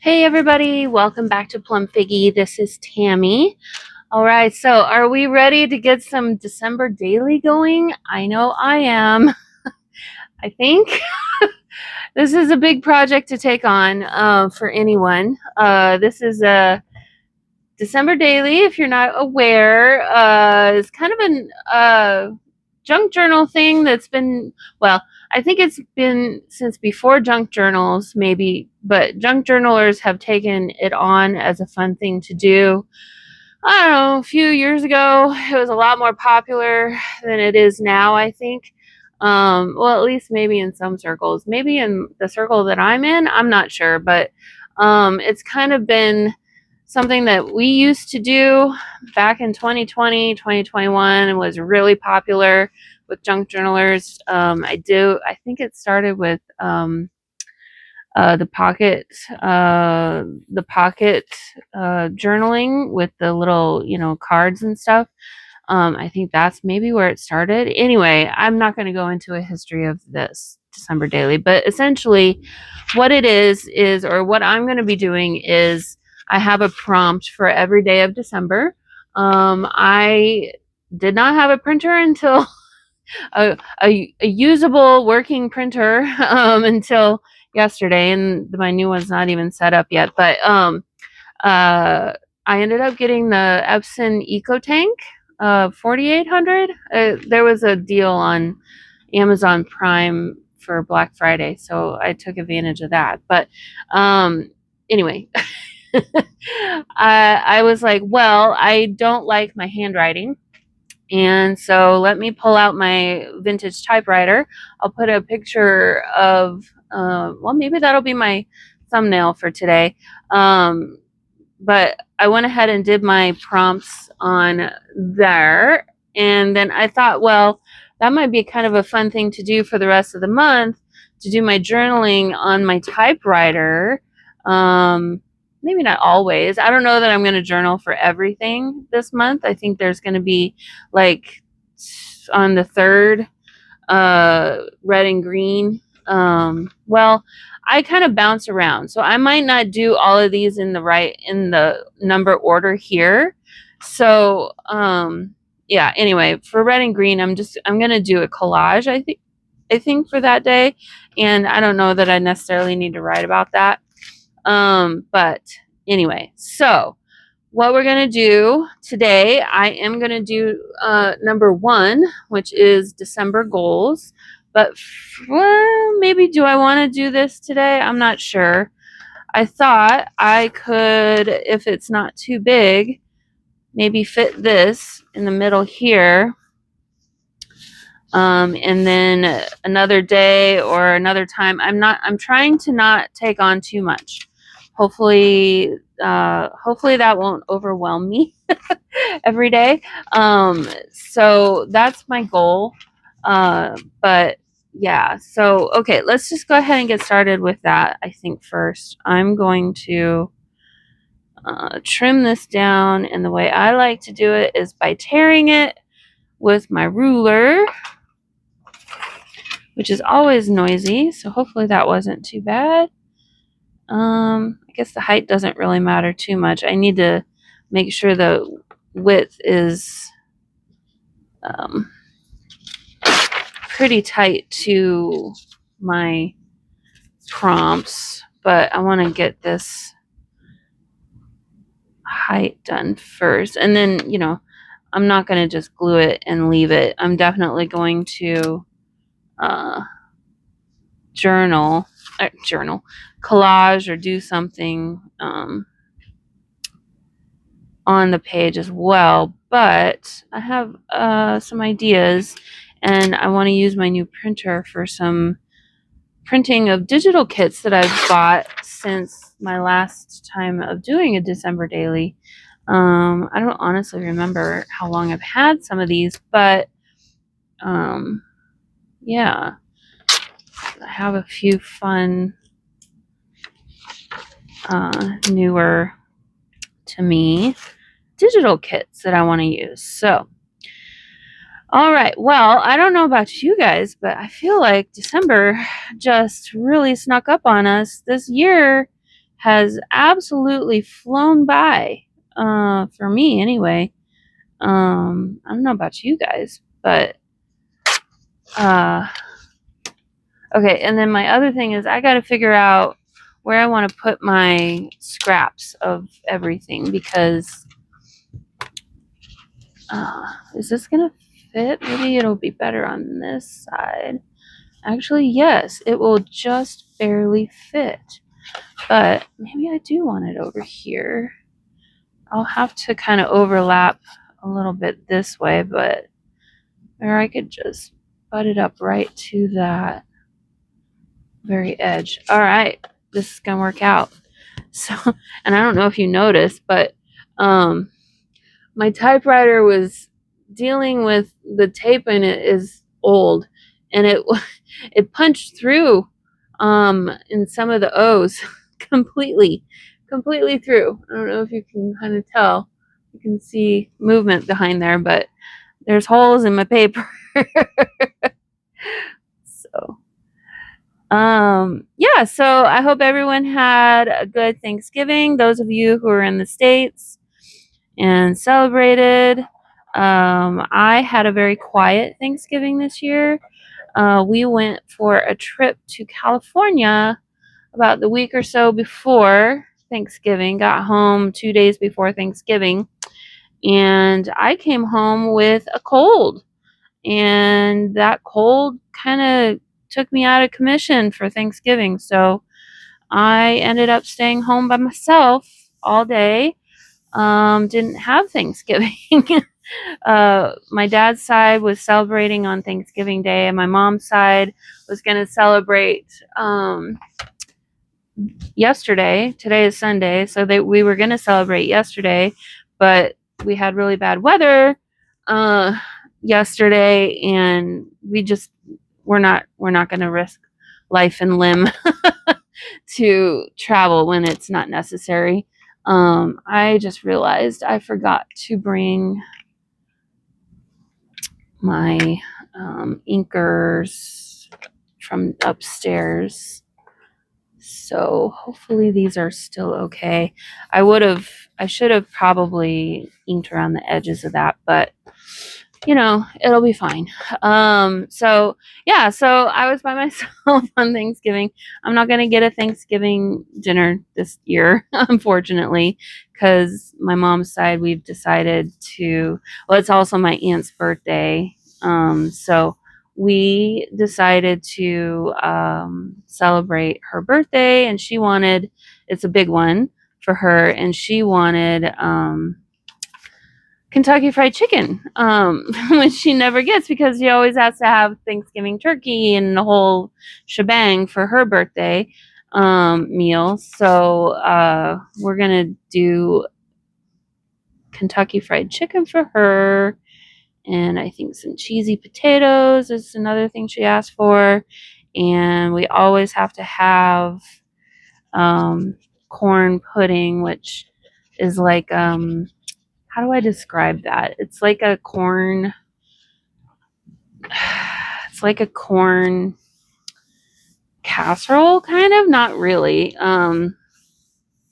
Hey everybody, welcome back to Plum Figgy. This is Tammy. All right, so are we ready to get some December daily going? I know I am. I think this is a big project to take on for anyone. This is a December daily, if you're not aware, is kind of an junk journal thing that's been, well, I think it's been since before junk journals, maybe, but junk journalers have taken it on as a fun thing to do. I don't know, a few years ago, it was a lot more popular than it is now, I think. Well, at least maybe in some circles. Maybe in the circle that I'm in, I'm not sure, but it's kind of been something that we used to do back in 2020, 2021, and was really popular with junk journalers. I think it started with the pocket journaling with the little, cards and stuff. I think that's maybe where it started. Anyway, I'm not going to go into a history of this December daily, but essentially what it is, or what I'm going to be doing is I have a prompt for every day of December. I did not have a printer until a usable working printer until yesterday, and my new one's not even set up yet. But I ended up getting the Epson EcoTank 4800. There was a deal on Amazon Prime for Black Friday, so I took advantage of that. But anyway, I was like, well, I don't like my handwriting. And so let me pull out my vintage typewriter. I'll put a picture of, well, maybe that'll be my thumbnail for today. But I went ahead and did my prompts on there. And then I thought, well, that might be kind of a fun thing to do for the rest of the month, to do my journaling on my typewriter. Maybe not always. I don't know that I'm going to journal for everything this month. I think there's going to be like on the 3rd, red and green. Well, I kind of bounce around, so I might not do all of these in the number order here. So, yeah, anyway, for red and green, I'm going to do a collage, I think for that day. And I don't know that I necessarily need to write about that. But anyway, so what we're going to do today, I am going to do number 1, which is December goals. But maybe do I want to do this today? I'm not sure. I thought I could, if it's not too big, maybe fit this in the middle here. And then another day or another time, I'm trying to not take on too much. Hopefully that won't overwhelm me every day. So that's my goal. But yeah, so okay, let's just go ahead and get started with that. I think first I'm going to trim this down, and the way I like to do it is by tearing it with my ruler, which is always noisy, so hopefully that wasn't too bad. I guess the height doesn't really matter too much. I need to make sure the width is pretty tight to my prompts, but I want to get this height done first. And then, I'm not going to just glue it and leave it. I'm definitely going to collage or do something on the page as well. But I have some ideas, and I want to use my new printer for some printing of digital kits that I've bought since my last time of doing a December daily. I don't honestly remember how long I've had some of these, but yeah, I have a few fun, newer to me digital kits that I want to use. So, all right. Well, I don't know about you guys, but I feel like December just really snuck up on us. This year has absolutely flown by, for me anyway. I don't know about you guys, but okay. And then my other thing is I got to figure out where I want to put my scraps of everything, because is this gonna fit? Maybe it'll be better on this side. Actually, yes, it will just barely fit, but maybe I do want it over here. I'll have to kind of overlap a little bit this way, but or I could just butt it up right to that very edge. All right, this is gonna work out. So, and I don't know if you noticed, but my typewriter was dealing with the tape in it is old, and it punched through in some of the O's completely through. I don't know if you can kind of tell. You can see movement behind there, but there's holes in my paper. So yeah, so I hope everyone had a good Thanksgiving. Those of you who are in the States and celebrated. I had a very quiet Thanksgiving this year. We went for a trip to California about the week or so before Thanksgiving, got home 2 days before Thanksgiving, and I came home with a cold. And that cold kind of took me out of commission for Thanksgiving. So I ended up staying home by myself all day. Didn't have Thanksgiving. My dad's side was celebrating on Thanksgiving Day, and my mom's side was going to celebrate yesterday. Today is Sunday, so we were going to celebrate yesterday, but we had really bad weather yesterday, and we're not going to risk life and limb to travel when it's not necessary. I just realized I forgot to bring my inkers from upstairs. So hopefully these are still okay. I should have probably inked around the edges of that, but it'll be fine. So yeah, so I was by myself on Thanksgiving. I'm not gonna get a Thanksgiving dinner this year, unfortunately, because my mom's side we've decided to. Well, it's also my aunt's birthday, so we decided to celebrate her birthday, and she wanted. It's a big one for her, and she wanted. Kentucky Fried Chicken, which she never gets because she always has to have Thanksgiving turkey and the whole shebang for her birthday meal. So we're going to do Kentucky Fried Chicken for her. And I think some cheesy potatoes is another thing she asked for. And we always have to have corn pudding, which is like how do I describe that? It's like a corn casserole, kind of. Not really.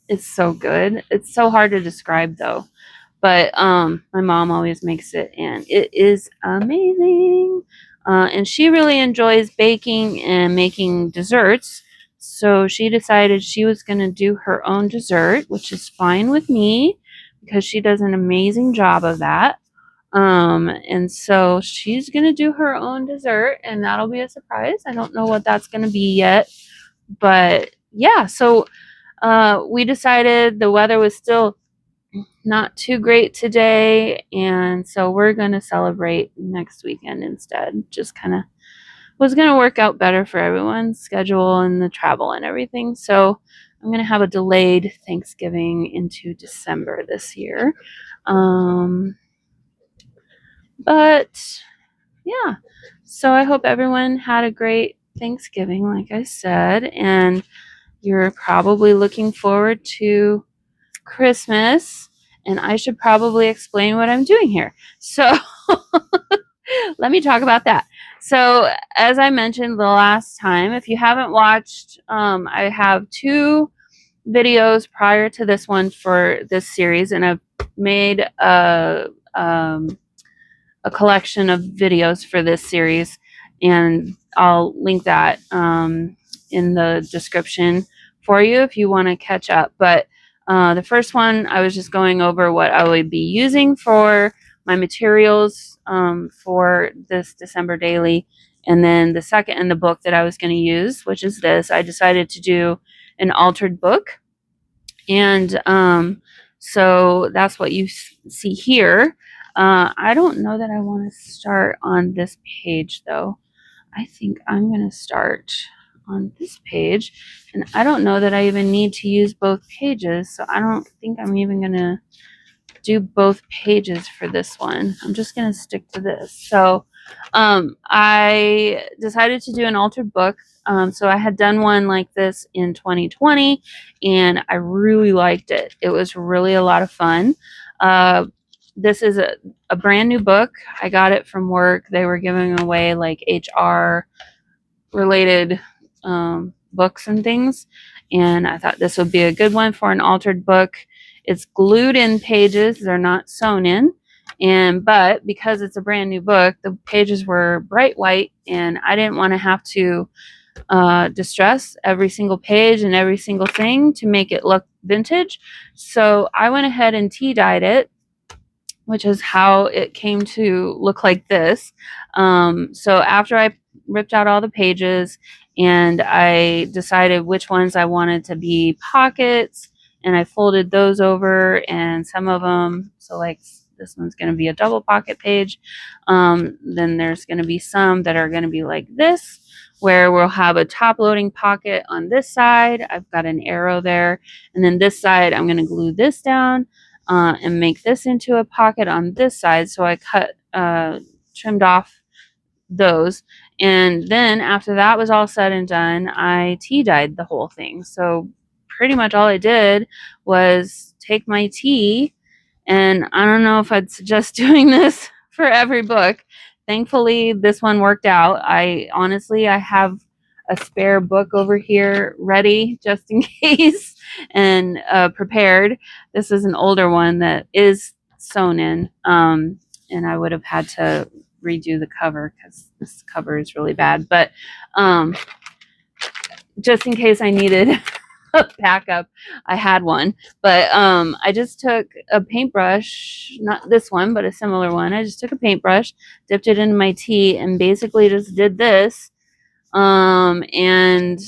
It's so good. It's so hard to describe though. But my mom always makes it, and it is amazing. And she really enjoys baking and making desserts. So she decided she was going to do her own dessert, which is fine with me because she does an amazing job of that. And so she's going to do her own dessert, and that'll be a surprise. I don't know what that's going to be yet, but yeah, so we decided the weather was still not too great today, and so we're going to celebrate next weekend instead. Just kind of was going to work out better for everyone's schedule and the travel and everything. So I'm going to have a delayed Thanksgiving into December this year. But yeah, so I hope everyone had a great Thanksgiving, like I said, and you're probably looking forward to Christmas, and I should probably explain what I'm doing here. So let me talk about that. So as I mentioned the last time, if you haven't watched, I have 2 videos prior to this one for this series, and I've made a collection of videos for this series, and I'll link that in the description for you if you want to catch up. But the first one, I was just going over what I would be using for my materials for this December daily. And then the second in the book that I was going to use, which is this, I decided to do an altered book. And so that's what you see here. I don't know that I want to start on this page, though. I think I'm going to start on this page. And I don't know that I even need to use both pages, so I don't think I'm even going to do both pages for this one. I'm just going to stick to this. So I decided to do an altered book. So I had done one like this in 2020, and I really liked it. It was really a lot of fun. This is a brand new book. I got it from work. They were giving away like HR related books and things, and I thought this would be a good one for an altered book. It's glued in pages. They're not sewn in. But because it's a brand new book, the pages were bright white, and I didn't want to have to distress every single page and every single thing to make it look vintage. So I went ahead and tea dyed it, which is how it came to look like this. So after I ripped out all the pages and I decided which ones I wanted to be pockets, and I folded those over, and some of them, so like this one's going to be a double pocket page. Then there's going to be some that are going to be like this, where we'll have a top loading pocket on this side. I've got an arrow there. And then this side, I'm going to glue this down and make this into a pocket on this side. So I trimmed off those. And then after that was all said and done, I tea dyed the whole thing. So pretty much all I did was take my tea, and I don't know if I'd suggest doing this for every book. Thankfully, this one worked out. I have a spare book over here ready just in case, and prepared. This is an older one that is sewn in, and I would have had to redo the cover because this cover is really bad. But just in case I needed a backup, I had one. But I just took a paintbrush, not this one, but a similar one. I just took a paintbrush, dipped it into my tea, and basically just did this. And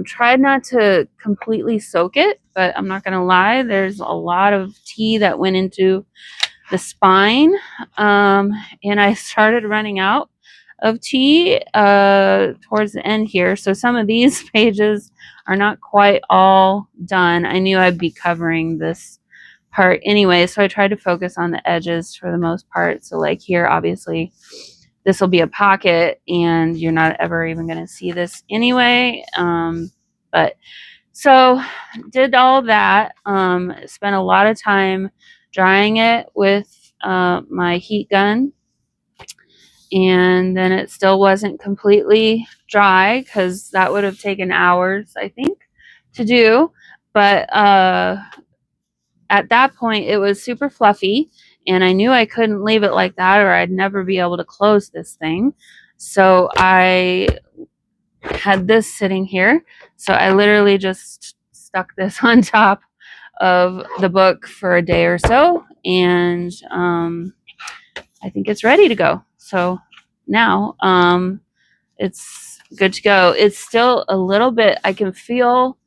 tried not to completely soak it, but I'm not gonna lie, there's a lot of tea that went into the spine, and I started running out of tea towards the end here. So some of these pages are not quite all done. I knew I'd be covering this part anyway, so I tried to focus on the edges for the most part. So like here, obviously this will be a pocket, and you're not ever even going to see this anyway. But so did all that, spent a lot of time drying it with my heat gun, and then it still wasn't completely dry because that would have taken hours, I think, to do. But at that point, it was super fluffy, and I knew I couldn't leave it like that or I'd never be able to close this thing. So I had this sitting here. So I literally just stuck this on top of the book for a day or so, and I think it's ready to go. So now it's good to go. It's still a little bit, I can feel,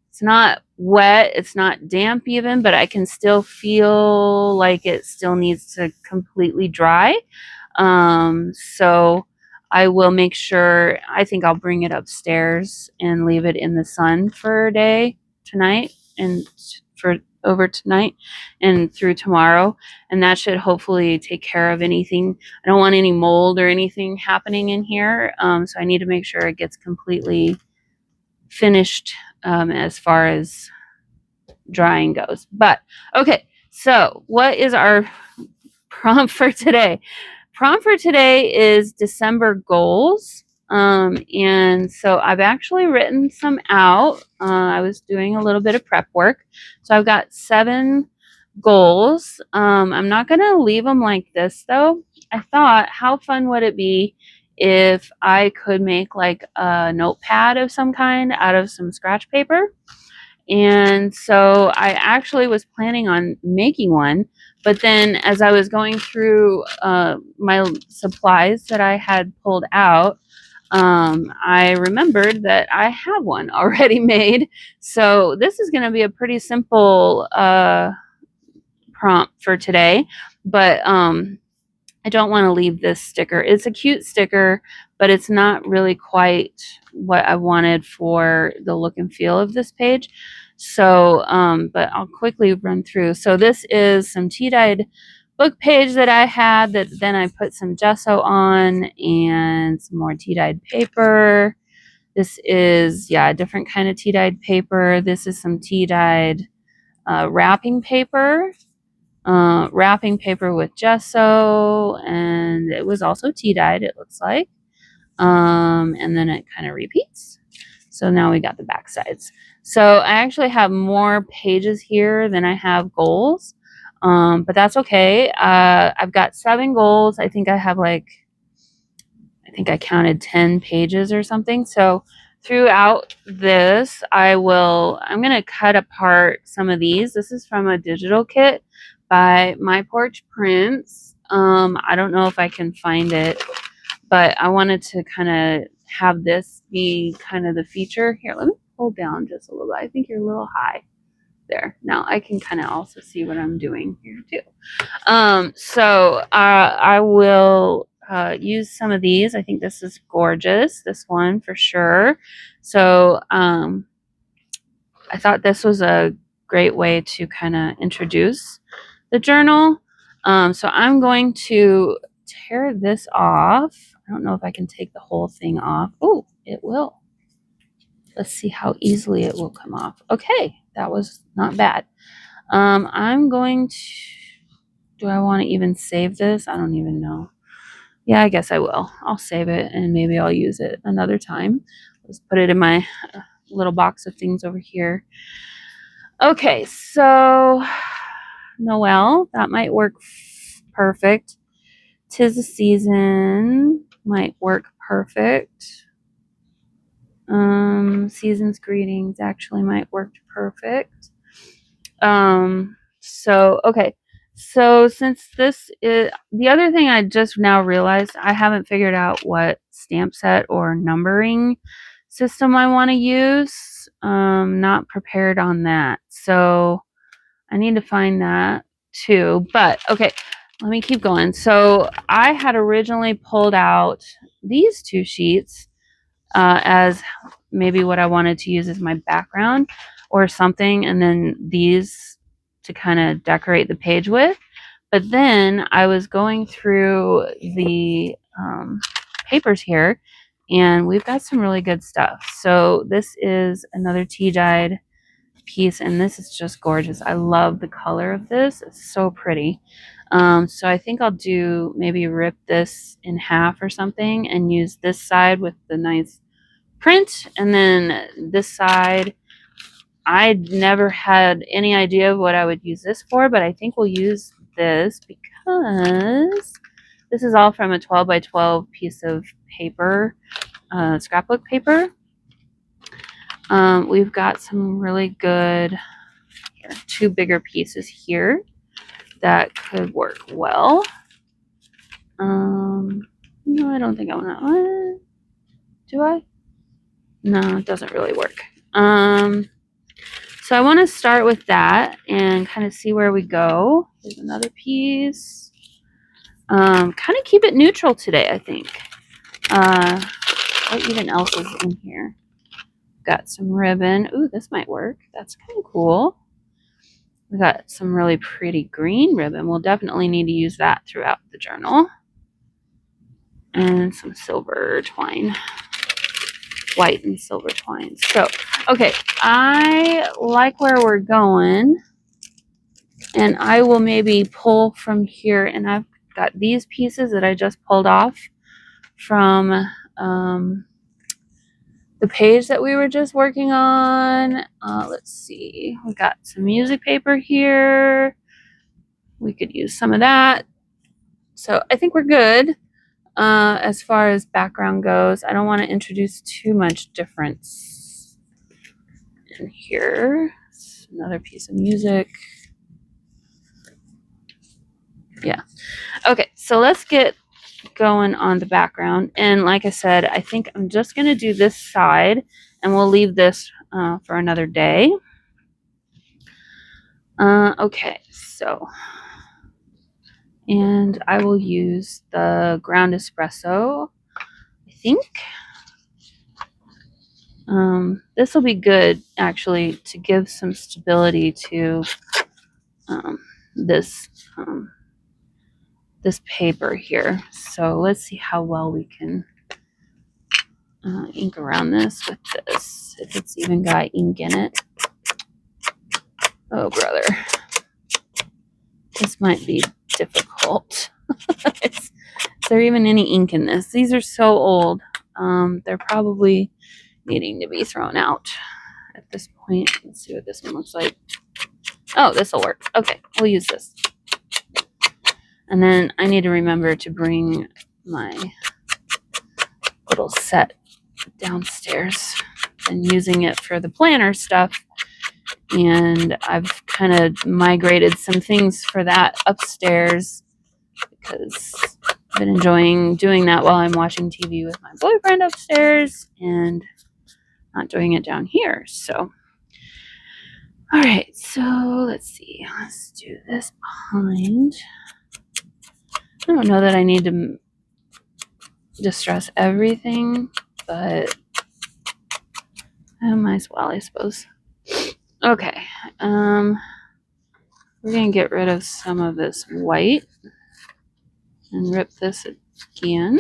it's not wet, it's not damp even, but I can still feel like it still needs to completely dry. So I will make sure, I think I'll bring it upstairs and leave it in the sun for a day tonight, and for over tonight and through tomorrow, and that should hopefully take care of anything. I don't want any mold or anything happening in here, so I need to make sure it gets completely finished as far as drying goes. But okay, so what is our prompt for today? Prompt for today is December goals. And so I've actually written some out. I was doing a little bit of prep work. So I've got 7 goals. I'm not going to leave them like this though. I thought, how fun would it be if I could make like a notepad of some kind out of some scratch paper? And so I actually was planning on making one, but then as I was going through my supplies that I had pulled out, I remembered that I have one already made. So this is going to be a pretty simple prompt for today, but I don't want to leave this sticker. It's a cute sticker, but it's not really quite what I wanted for the look and feel of this page. So, but I'll quickly run through. So this is some tea-dyed book page that I had that then I put some gesso on and some more tea-dyed paper. This is, yeah, a different kind of tea-dyed paper. This is some tea-dyed wrapping paper. Wrapping paper with gesso, and it was also tea-dyed, it looks like. And then it kind of repeats. So now we got the back sides. So I actually have more pages here than I have goals, but that's okay. I've got 7 goals. I think I have like, I think I counted 10 pages or something. So throughout this, I'm going to cut apart some of these. This is from a digital kit by My Porch Prints. I don't know if I can find it, but I wanted to kind of have this be kind of the feature. Here, let me pull down just a little bit. I think you're a little high there. Now I can kind of also see what I'm doing here too. So I will use some of these. I think this is gorgeous, this one for sure. So I thought this was a great way to kind of introduce the journal. So I'm going to tear this off. I don't know if I can take the whole thing off. Oh, it will. Let's see how easily it will come off. Okay, that was not bad. I'm going to, do I want to even save this? I don't even know. Yeah, I guess I will. I'll save it and maybe I'll use it another time. Let's put it in my little box of things over here. Okay, so Noel, that might work perfect. 'Tis the season might work perfect. Season's greetings actually might work perfect. So okay. So since this is the other thing, I just now realized I haven't figured out what stamp set or numbering system I want to use. Not prepared on that. So I need to find that too. But okay, let me keep going. So I had originally pulled out these 2 sheets as maybe what I wanted to use as my background or something, and then these to kind of decorate the page with. But then I was going through the papers here, and we've got some really good stuff. So this is another tea-dyed piece, and this is just gorgeous. I love the color of this. It's so pretty. So I think I'll do maybe rip this in half or something and use this side with the nice print, and then this side I'd never had any idea of what I would use this for, but I think we'll use this because this is all from a 12 by 12 piece of paper, scrapbook paper. We've got some really good, here, 2 bigger pieces here that could work well. No, I don't think I want to. Do I? No, it doesn't really work. So I want to start with that and kind of see where we go. Here's another piece. Kind of keep it neutral today, I think. What even else is in here? Got some ribbon. Ooh, this might work. That's kind of cool. We got some really pretty green ribbon. We'll definitely need to use that throughout the journal. And some silver twine. White and silver twine. So, okay, I like where we're going. And I will maybe pull from here. And I've got these pieces that I just pulled off from the page that we were just working on. Let's see, we got some music paper here. We could use some of that. So I think we're good as far as background goes. I don't want to introduce too much difference in here. It's another piece of music. Yeah. Okay, so let's get going on the background. And like I said, I think I'm just going to do this side, and we'll leave this for another day. Okay, so, and I will use the ground espresso, I think. This will be good, actually, to give some stability to this this paper here. So let's see how well we can ink around this with this, if it's even got ink in it. Oh, brother. This might be difficult. Is there even any ink in this? These are so old. They're probably needing to be thrown out at this point. Let's see what this one looks like. Oh, this will work. Okay, we'll use this. And then I need to remember to bring my little set downstairs. And using it for the planner stuff, and I've kind of migrated some things for that upstairs because I've been enjoying doing that while I'm watching TV with my boyfriend upstairs and not doing it down here. So, all right, so let's see. Let's do this behind. I don't know that I need to distress everything, but I might as well, I suppose. Okay, we're gonna get rid of some of this white and rip this again.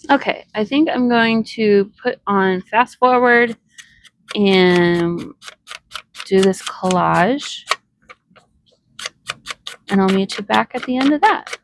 Okay, I think I'm going to put on fast forward and do this collage, and I'll meet you back at the end of that.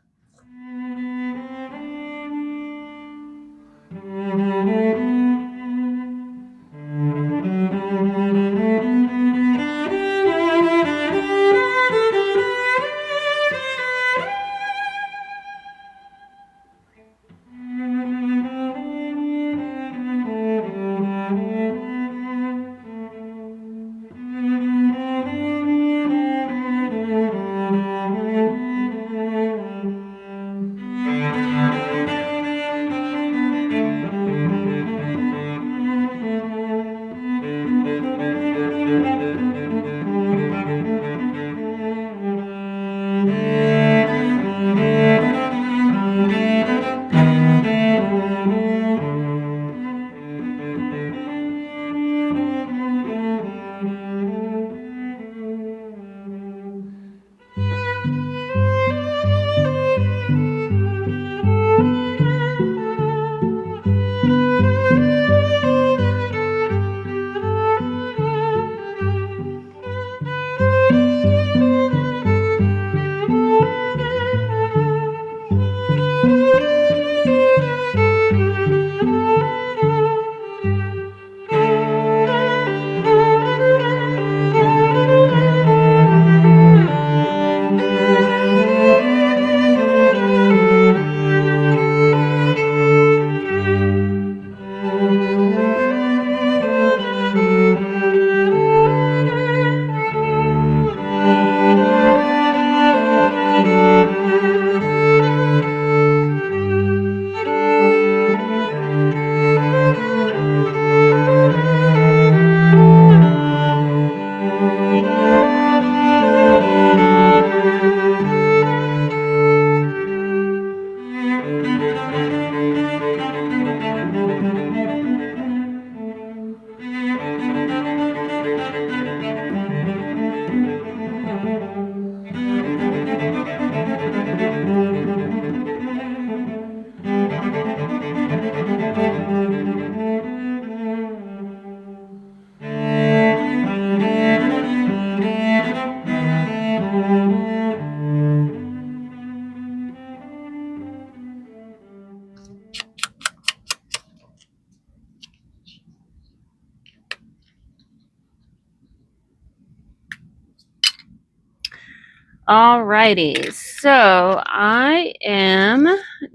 Alrighty, so I am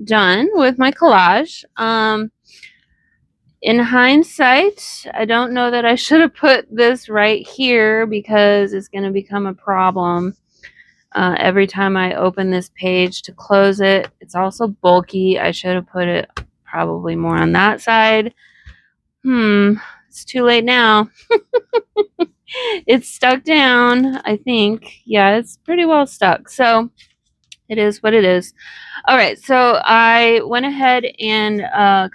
done with my collage. In hindsight, I don't know that I should have put this right here because it's going to become a problem every time I open this page to close it. It's also bulky. I should have put it probably more on that side. It's too late now. It's stuck down, I think. Yeah, it's pretty well stuck. So it is what it is. All right, so I went ahead and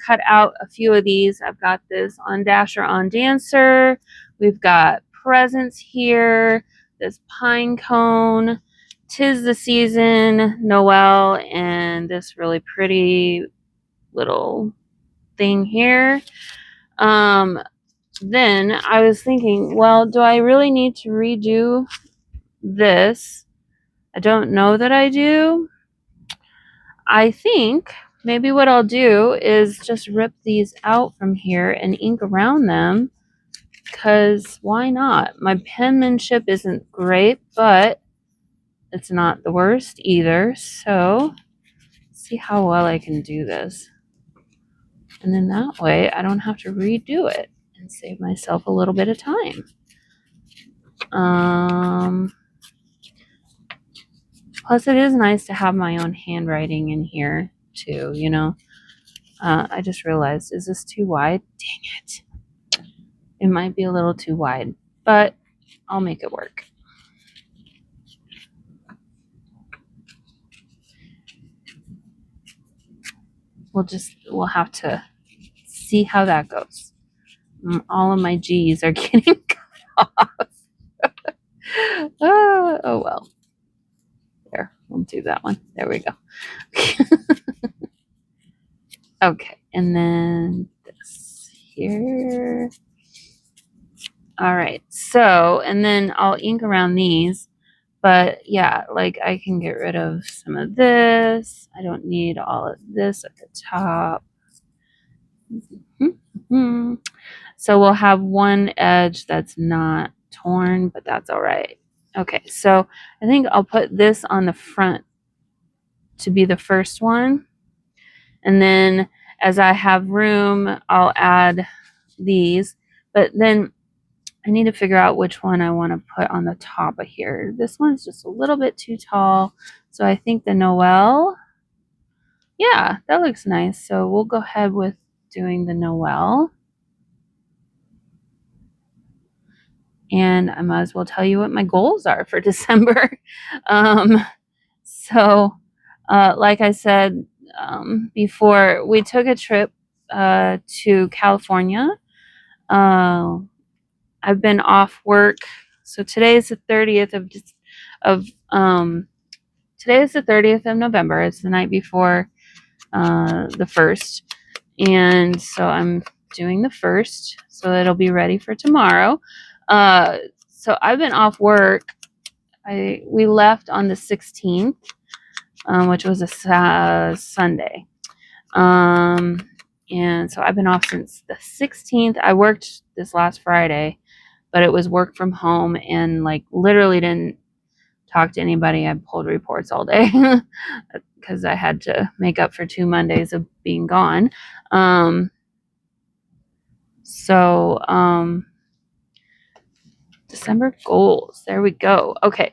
cut out a few of these. I've got this on Dasher on Dancer. We've got presents here, this pine cone, 'Tis the Season, Noel, and this really pretty little thing here. Then I was thinking, well, do I really need to redo this? I don't know that I do. I think maybe what I'll do is just rip these out from here and ink around them, because why not? My penmanship isn't great, but it's not the worst either. So let's see how well I can do this. And then that way I don't have to redo it and save myself a little bit of time. Plus it is nice to have my own handwriting in here too, you know. I just realized, is this too wide? Dang it. It might be a little too wide, but I'll make it work. We'll have to see how that goes. All of my G's are getting cut off. Oh well. There, we'll do that one. There we go. Okay, and then this here. All right, so, and then I'll ink around these, but yeah, like I can get rid of some of this. I don't need all of this at the top. So we'll have one edge that's not torn, but that's all right. Okay, so I think I'll put this on the front to be the first one. And then as I have room, I'll add these. But then I need to figure out which one I want to put on the top of here. This one's just a little bit too tall. So I think the Noel, yeah, that looks nice. So we'll go ahead with doing the Noel. And I might as well tell you what my goals are for December. Like I said before, we took a trip to California. I've been off work. So today is the 30th today is the 30th of November. It's the night before the 1st. And so I'm doing the 1st. So it'll be ready for tomorrow. So I've been off work. We left on the 16th, which was a Sunday. And so I've been off since the 16th. I worked this last Friday, but it was work from home and like literally didn't talk to anybody. I pulled reports all day because I had to make up for 2 Mondays of being gone. December goals. There we go. Okay.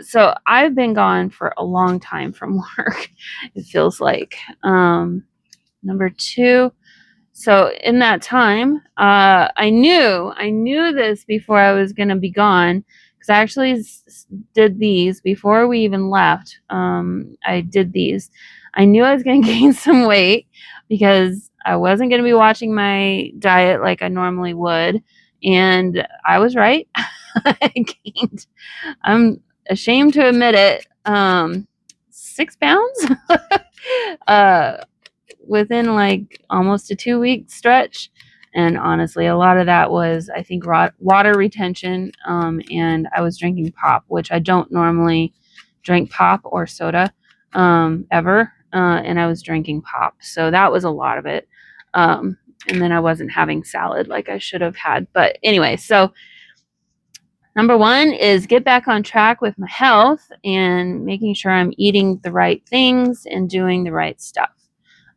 So I've been gone for a long time from work. It feels like, number 2. So in that time, I knew this before I was going to be gone, because I actually did these before we even left. I did these. I knew I was going to gain some weight because I wasn't going to be watching my diet like I normally would. And I was right. I gained, I'm ashamed to admit it, 6 pounds within like almost a 2-week stretch. And honestly, a lot of that was, I think, water retention. And I was drinking pop, which I don't normally drink pop or soda ever. And I was drinking pop. So that was a lot of it. And then I wasn't having salad like I should have had. But anyway, so Number one is get back on track with my health and making sure I'm eating the right things and doing the right stuff.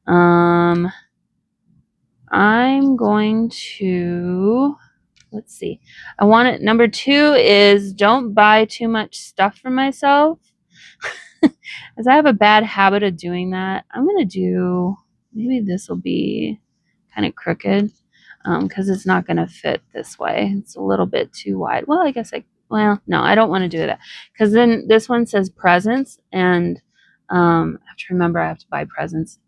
I'm going to, let's see. Number two is don't buy too much stuff for myself. As I have a bad habit of doing that, I'm going to do, maybe this will be kind of crooked because it's not going to fit this way. It's a little bit too wide. Well, no, I don't want to do that because then this one says presents and I have to remember I have to buy presents.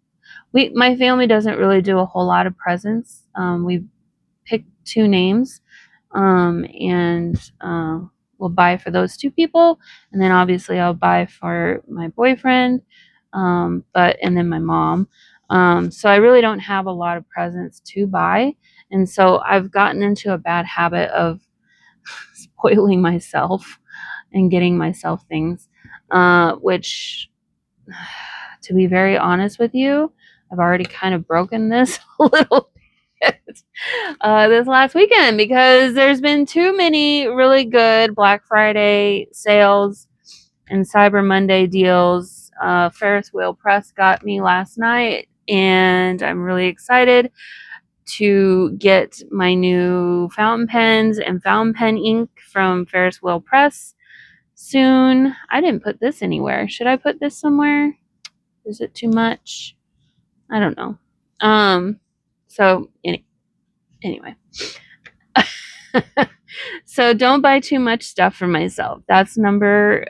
My family doesn't really do a whole lot of presents. We picked two names and we'll buy for those two people. And then obviously I'll buy for my boyfriend, and then my mom. So I really don't have a lot of presents to buy. And so I've gotten into a bad habit of spoiling myself and getting myself things, which, to be very honest with you, I've already kind of broken this a little bit this last weekend because there's been too many really good Black Friday sales and Cyber Monday deals. Ferris Wheel Press got me last night, and I'm really excited to get my new fountain pens and fountain pen ink from Ferris Wheel Press soon. I didn't put this anywhere. Should I put this somewhere? Is it too much? I don't know. So anyway. So don't buy too much stuff for myself. That's number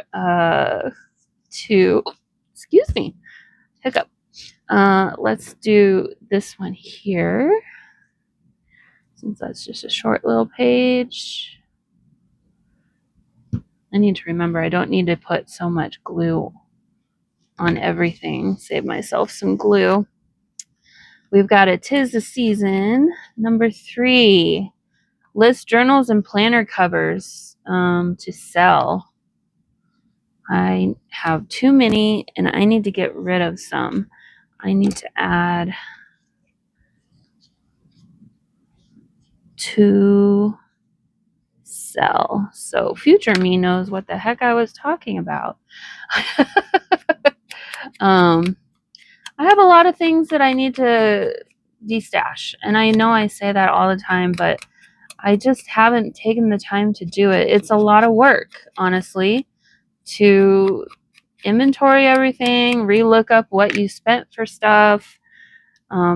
2. Excuse me. Hiccup. Let's do this one here. Since that's just a short little page. I need to remember I don't need to put so much glue on everything. Save myself some glue. We've got a 'Tis the Season. Number 3. List journals and planner covers to sell. I have too many and I need to get rid of some. I need to add to sell. So future me knows what the heck I was talking about. I have a lot of things that I need to destash. And I know I say that all the time, but I just haven't taken the time to do it. It's a lot of work, honestly, to inventory everything, relook up what you spent for stuff,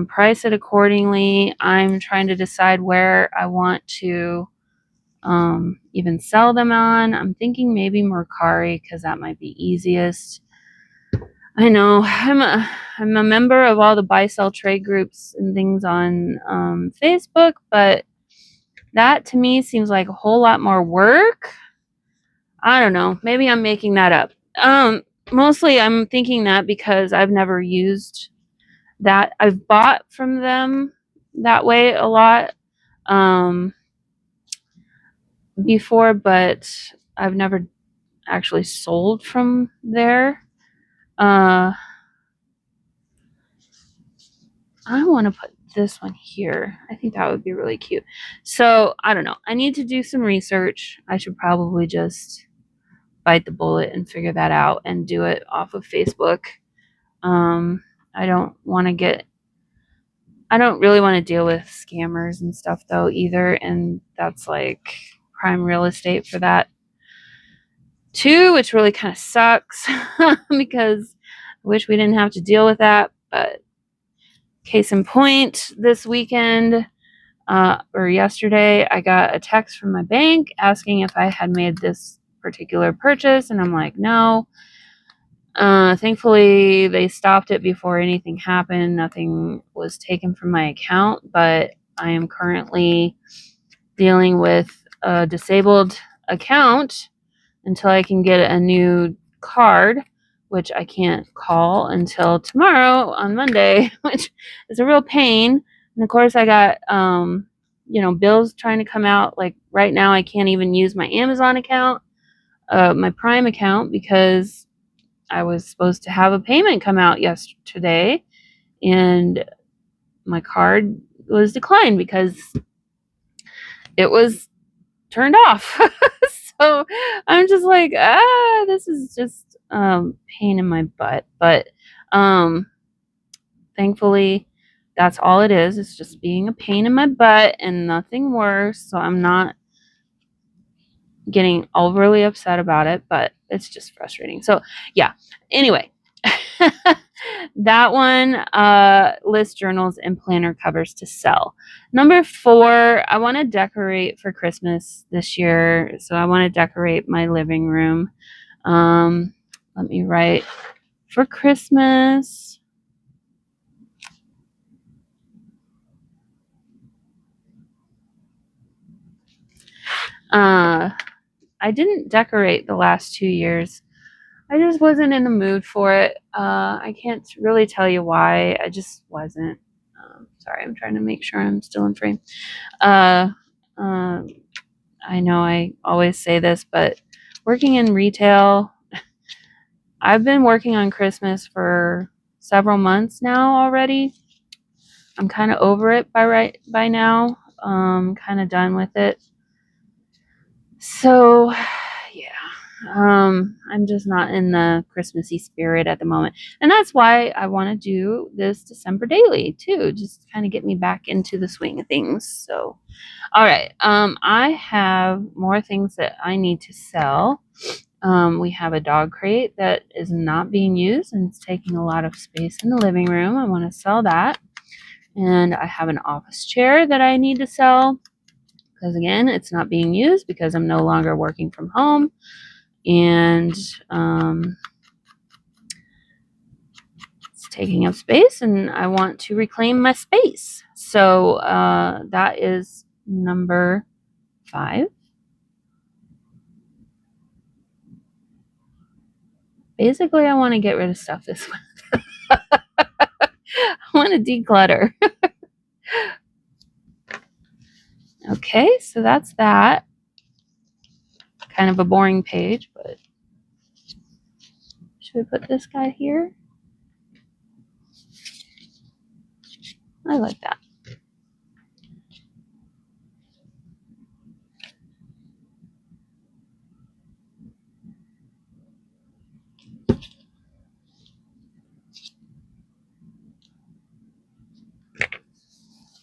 price it accordingly. I'm trying to decide where I want to even sell them on. I'm thinking maybe Mercari because that might be easiest. I know I'm a member of all the buy sell trade groups and things on Facebook, but that to me seems like a whole lot more work. I don't know. Maybe I'm making that up. Mostly I'm thinking that because I've never used that. I've bought from them that way a lot before, but I've never actually sold from there. I want to put this one here. I think that would be really cute. So I don't know. I need to do some research. I should probably just bite the bullet and figure that out and do it off of Facebook. I don't really want to deal with scammers and stuff though either, and that's like prime real estate for that too, which really kind of sucks because I wish we didn't have to deal with that. But case in point, this weekend or yesterday, I got a text from my bank asking if I had made this particular purchase, and I'm like, no. Thankfully, they stopped it before anything happened. Nothing was taken from my account, but I am currently dealing with a disabled account until I can get a new card, which I can't call until tomorrow on Monday, which is a real pain. And of course, I got, bills trying to come out. Like right now, I can't even use my Amazon account, my Prime account, because I was supposed to have a payment come out yesterday, and my card was declined because it was turned off. So I'm just like, this is just pain in my butt. But thankfully, that's all it is. It's just being a pain in my butt and nothing worse. So I'm not getting overly upset about it, but it's just frustrating. So yeah. Anyway, that one, list journals and planner covers to sell. Number 4, I want to decorate for Christmas this year. So I want to decorate my living room. Let me write for Christmas. I didn't decorate the last 2 years. I just wasn't in the mood for it. I can't really tell you why. I just wasn't. Sorry, I'm trying to make sure I'm still in frame. Uh, I know I always say this, but working in retail, I've been working on Christmas for several months now already. I'm kind of over it by now. Kind of done with it. So, yeah. I'm just not in the Christmassy spirit at the moment. And that's why I want to do this December daily too, just kind of get me back into the swing of things. So, all right. I have more things that I need to sell. We have a dog crate that is not being used and it's taking a lot of space in the living room. I want to sell that. And I have an office chair that I need to sell because, again, it's not being used because I'm no longer working from home. And it's taking up space and I want to reclaim my space. So that is number 5. Basically, I want to get rid of stuff this month. I want to declutter. Okay, so that's that. Kind of a boring page, but should we put this guy here? I like that.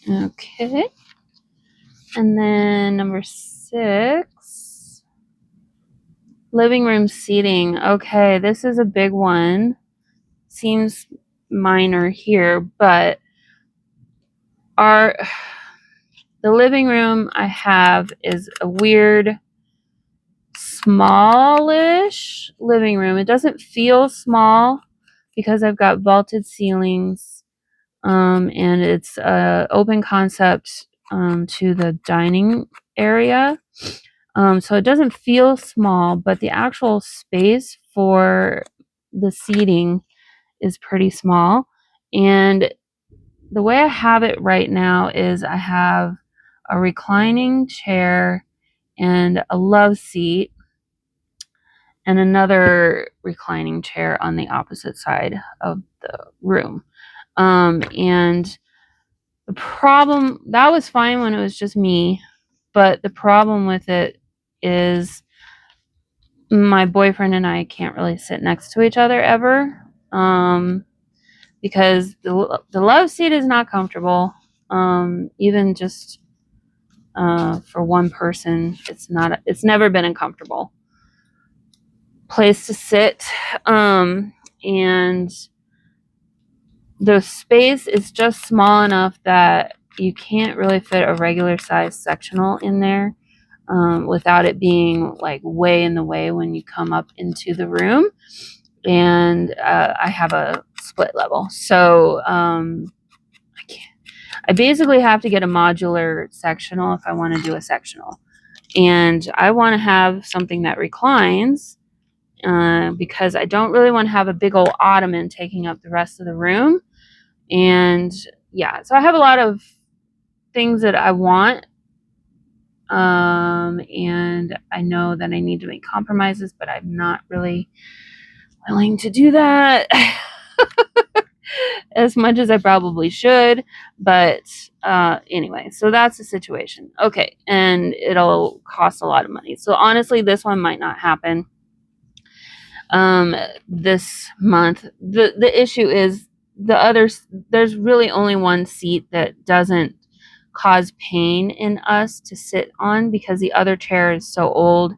Okay. And then number 6, living room seating. Okay, this is a big one. Seems minor here, but the living room I have is a weird smallish living room. It doesn't feel small because I've got vaulted ceilings, and it's open concept to the dining area. So it doesn't feel small, but the actual space for the seating is pretty small. And the way I have it right now is I have a reclining chair and a love seat and another reclining chair on the opposite side of the room. And the problem, that was fine when it was just me, but the problem with it is my boyfriend and I can't really sit next to each other ever, because the love seat is not comfortable. Even just for one person, it's never been a comfortable place to sit. And the space is just small enough that you can't really fit a regular size sectional in there, without it being like way in the way when you come up into the room. And I have a split level, so I basically have to get a modular sectional if I want to do a sectional. And I want to have something that reclines, because I don't really want to have a big old ottoman taking up the rest of the room. And yeah, so I have a lot of things that I want, and I know that I need to make compromises, but I'm not really willing to do that. as much as I probably should. But anyway, so that's the situation. Okay, and it'll cost a lot of money. So honestly, this one might not happen this month. The issue is there's really only one seat that doesn't cause pain in us to sit on, because the other chair is so old.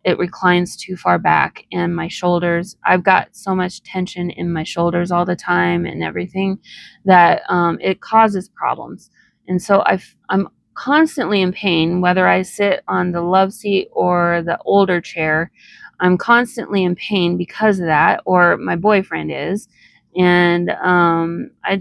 It reclines too far back, and my shoulders, I've got so much tension in my shoulders all the time and everything that it causes problems. And so I'm constantly in pain, whether I sit on the love seat or the older chair. I'm constantly in pain because of that, or my boyfriend is. And I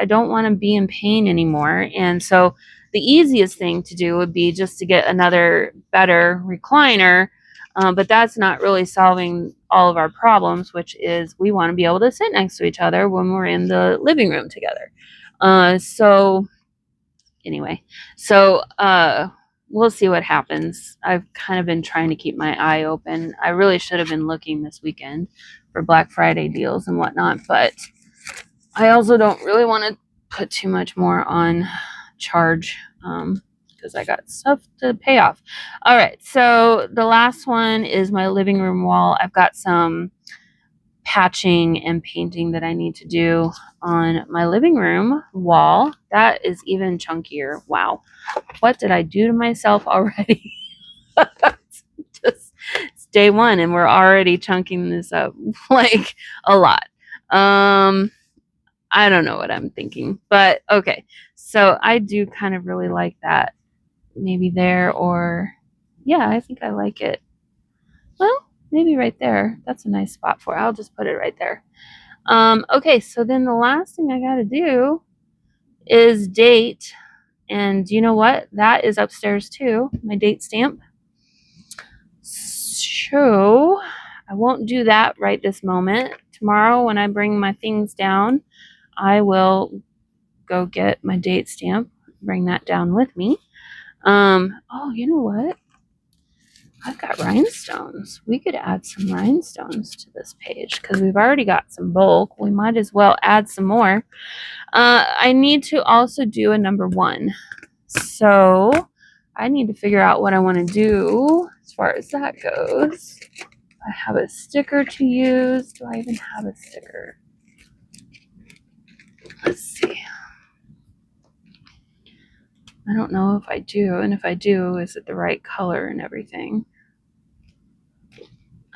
don't want to be in pain anymore. And so the easiest thing to do would be just to get another better recliner. But that's not really solving all of our problems, which is we want to be able to sit next to each other when we're in the living room together. So anyway, so we'll see what happens. I've kind of been trying to keep my eye open. I really should have been looking this weekend for Black Friday deals and whatnot, but I also don't really want to put too much more on charge because I got stuff to pay off. All right, so the last one is my living room wall. I've got some patching and painting that I need to do on my living room wall. That is even chunkier. Wow. What did I do to myself already? Just it's day one and we're already chunking this up like a lot. I don't know what I'm thinking, but okay. So I do kind of really like that. Maybe there, or yeah, I think I like it. Well, maybe right there. That's a nice spot for it. I'll just put it right there. Okay, so then the last thing I got to do is date. And you know what? That is upstairs too, my date stamp. So I won't do that right this moment. Tomorrow, when I bring my things down, I will go get my date stamp, bring that down with me. Oh, you know what? I've got rhinestones. We could add some rhinestones to this page because we've already got some bulk. We might as well add some more. I need to also do a number 1. So I need to figure out what I want to do as far as that goes. I have a sticker to use. Do I even have a sticker? Let's see. I don't know if I do, and if I do, is it the right color and everything?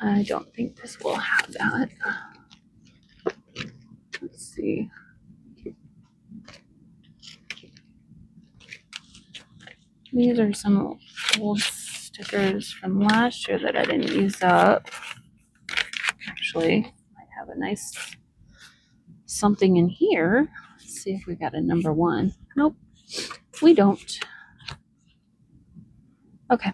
I don't think this will have that. Let's see. These are some old stickers from last year that I didn't use up. Actually, I have a nice something in here. Let's see if we got a number 1. Nope, we don't. Okay.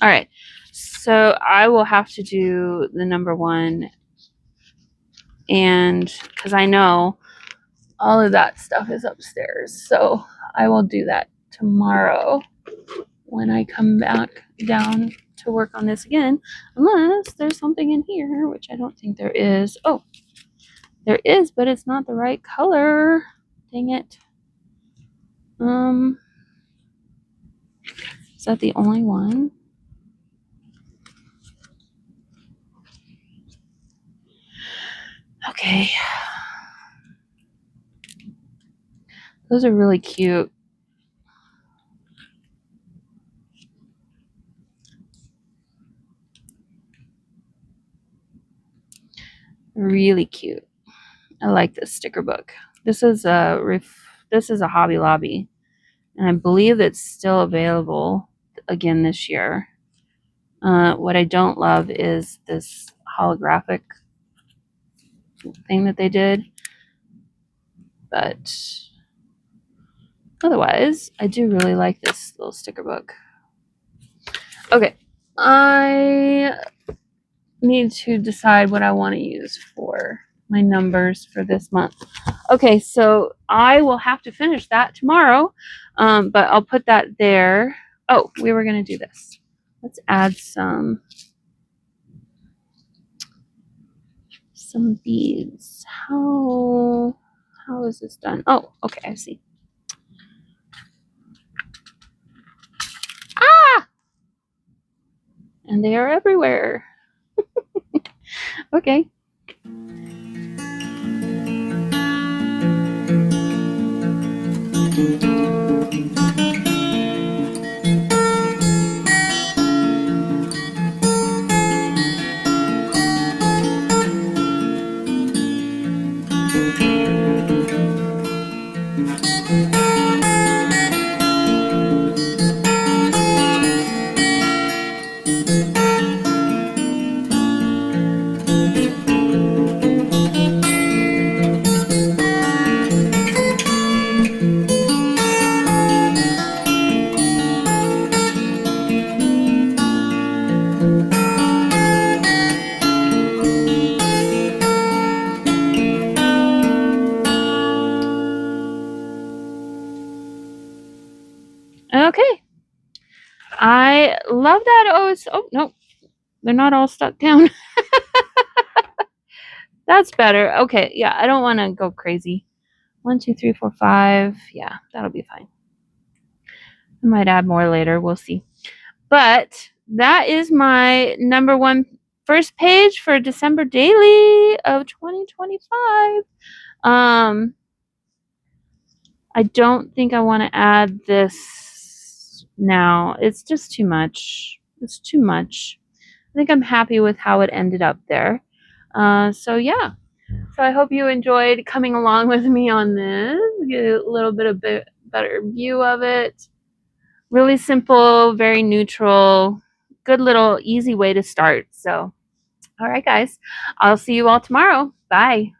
All right. So I will have to do the number 1, and because I know all of that stuff is upstairs, so I will do that tomorrow when I come back down to work on this again, unless there's something in here, which I don't think there is. Oh, there is, but it's not the right color. Dang it. Is that the only one? Okay. Those are really cute. Really cute. I like this sticker book. This is a Hobby Lobby, and I believe it's still available again this year. What I don't love is this holographic thing that they did, but otherwise, I do really like this little sticker book. Okay, I need to decide what I want to use for my numbers for this month. Okay, so I will have to finish that tomorrow, but I'll put that there. Oh, we were going to do this. Let's add some some beads. How is this done? Oh, okay, I see. Ah! And they are everywhere. Okay. Okay. I love that. Oh, no. They're not all stuck down. That's better. Okay. Yeah, I don't want to go crazy. 1, 2, 3, 4, 5. Yeah, that'll be fine. I might add more later. We'll see. But that is my number one first page for December daily of 2025. I don't think I want to add this now. It's just too much. It's too much. I think I'm happy with how it ended up there. So yeah. So I hope you enjoyed coming along with me on this. Get a little bit better view of it. Really simple, very neutral, good little easy way to start. So, all right, guys. I'll see you all tomorrow. Bye.